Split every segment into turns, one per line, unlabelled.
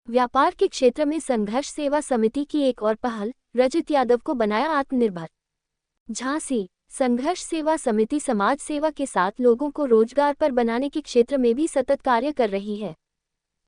व्यापार के क्षेत्र में संघर्ष सेवा समिति की एक और पहल, रजत यादव को बनाया आत्मनिर्भर। झांसी संघर्ष सेवा समिति समाज सेवा के साथ लोगों को रोजगार पर बनाने के क्षेत्र में भी सतत कार्य कर रही है।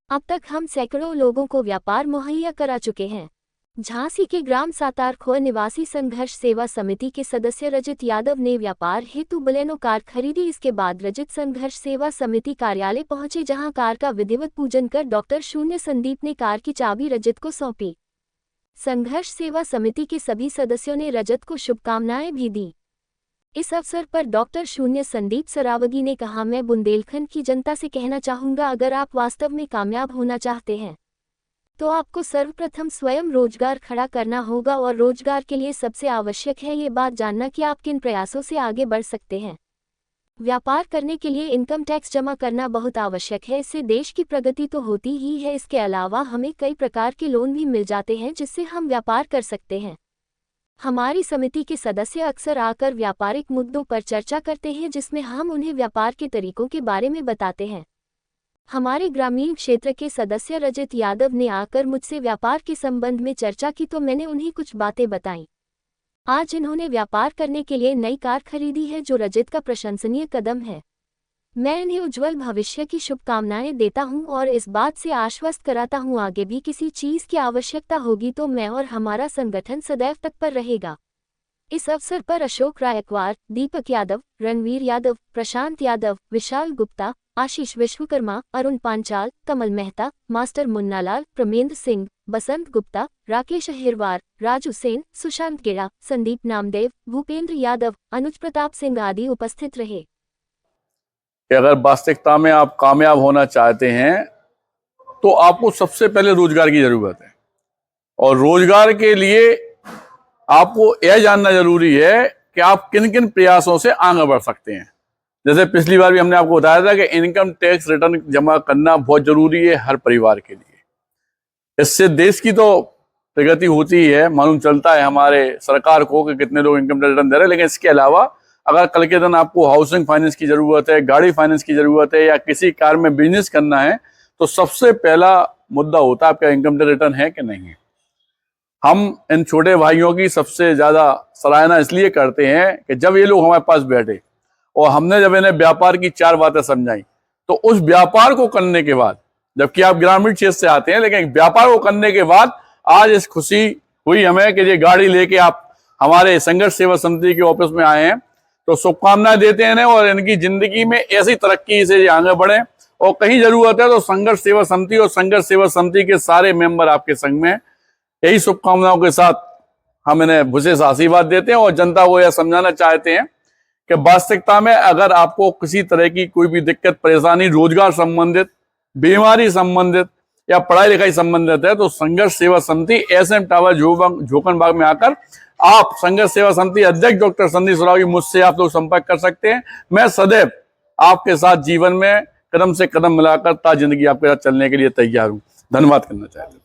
अब तक हम सैकड़ों लोगों को व्यापार मुहैया करा चुके हैं। झांसी के ग्राम सातारखोर निवासी संघर्ष सेवा समिति के सदस्य रजत यादव ने व्यापार हेतु बलेनो कार खरीदी। इसके बाद रजत संघर्ष सेवा समिति कार्यालय पहुंचे, जहां कार का विधिवत पूजन कर डॉक्टर शून्य संदीप ने कार की चाबी रजत को सौंपी। संघर्ष सेवा समिति के सभी सदस्यों ने रजत को शुभकामनाएं भी दी। इस अवसर पर डॉक्टर शून्य संदीप सरावगी ने कहा, मैं बुंदेलखंड की जनता से कहना चाहूँगा, अगर आप वास्तव में कामयाब होना चाहते हैं तो आपको सर्वप्रथम स्वयं रोजगार खड़ा करना होगा, और रोजगार के लिए सबसे आवश्यक है ये बात जानना कि आप किन प्रयासों से आगे बढ़ सकते हैं। व्यापार करने के लिए इनकम टैक्स जमा करना बहुत आवश्यक है, इससे देश की प्रगति तो होती ही है, इसके अलावा हमें कई प्रकार के लोन भी मिल जाते हैं जिससे हम व्यापार कर सकते हैं। हमारी समिति के सदस्य अक्सर आकर व्यापारिक मुद्दों पर चर्चा करते हैं, जिसमें हम उन्हें व्यापार के तरीकों के बारे में बताते हैं। हमारे ग्रामीण क्षेत्र के सदस्य रजत यादव ने आकर मुझसे व्यापार के संबंध में चर्चा की, तो मैंने उन्हें कुछ बातें बताईं। आज इन्होंने व्यापार करने के लिए नई कार खरीदी है, जो रजत का प्रशंसनीय कदम है। मैं इन्हें उज्जवल भविष्य की शुभकामनाएं देता हूं और इस बात से आश्वस्त कराता हूं, आगे भी किसी चीज की आवश्यकता होगी तो मैं और हमारा संगठन सदैव तत्पर रहेगा। इस अवसर पर अशोक रायकवार, दीपक यादव, रणवीर यादव, प्रशांत यादव, विशाल गुप्ता, आशीष विश्वकर्मा, अरुण पांचाल, कमल मेहता, मास्टर मुन्नालाल, प्रमेंद्र सिंह, बसंत गुप्ता, राकेश अहिरवार, राजू सेन, सुशांत गेड़ा, संदीप नामदेव, भूपेंद्र यादव, अनुज प्रताप सिंह आदि उपस्थित रहे।
अगर वास्तविकता में आप कामयाब होना चाहते हैं तो आपको सबसे पहले रोजगार की जरूरत है, और रोजगार के लिए आपको यह जानना जरूरी है कि आप किन किन प्रयासों से आगे बढ़ सकते हैं। जैसे पिछली बार भी हमने आपको बताया था कि इनकम टैक्स रिटर्न जमा करना बहुत जरूरी है हर परिवार के लिए। इससे देश की तो प्रगति होती है, मालूम चलता है हमारे सरकार को कि कितने लोग इनकम टैक्स रिटर्न दे रहे हैं। लेकिन इसके अलावा अगर कल के दिन आपको हाउसिंग फाइनेंस की जरूरत है, गाड़ी फाइनेंस की जरूरत है, या किसी कार में बिजनेस करना है, तो सबसे पहला मुद्दा होता है आपका इनकम टैक्स रिटर्न है कि नहीं है। हम इन छोटे भाइयों की सबसे ज्यादा सराहना इसलिए करते हैं कि जब ये लोग हमारे पास बैठे और हमने जब इन्हें व्यापार की 4 बातें समझाई, तो उस व्यापार को करने के बाद, जबकि आप ग्रामीण क्षेत्र से आते हैं, लेकिन व्यापार को करने के बाद आज इस खुशी हुई हमें कि ये गाड़ी लेके आप हमारे संघर्ष सेवा समिति के ऑफिस में आए हैं। तो शुभकामनाएं देते हैं और इनकी जिंदगी में ऐसी तरक्की से आगे बढ़े, और कहीं जरूरत है तो संघर्ष सेवा समिति और संघर्ष सेवा समिति के सारे मेंबर आपके संग में। यही शुभकामनाओं के साथ हम इन्हें विशेष आशीर्वाद देते हैं और जनता को यह समझाना चाहते हैं कि वास्तविकता में अगर आपको किसी तरह की कोई भी दिक्कत परेशानी रोजगार संबंधित, बीमारी संबंधित या पढ़ाई लिखाई संबंधित है, तो संघर्ष सेवा समिति SM टावर झोकनबाग में आकर आप संघर्ष सेवा समिति अध्यक्ष डॉक्टर संदीप सरावगी मुझसे आप लोग संपर्क कर सकते हैं। मैं सदैव आपके साथ जीवन में कदम से कदम मिलाकर जिंदगी आपके साथ चलने के लिए तैयार हूं। धन्यवाद करना चाहता हूं।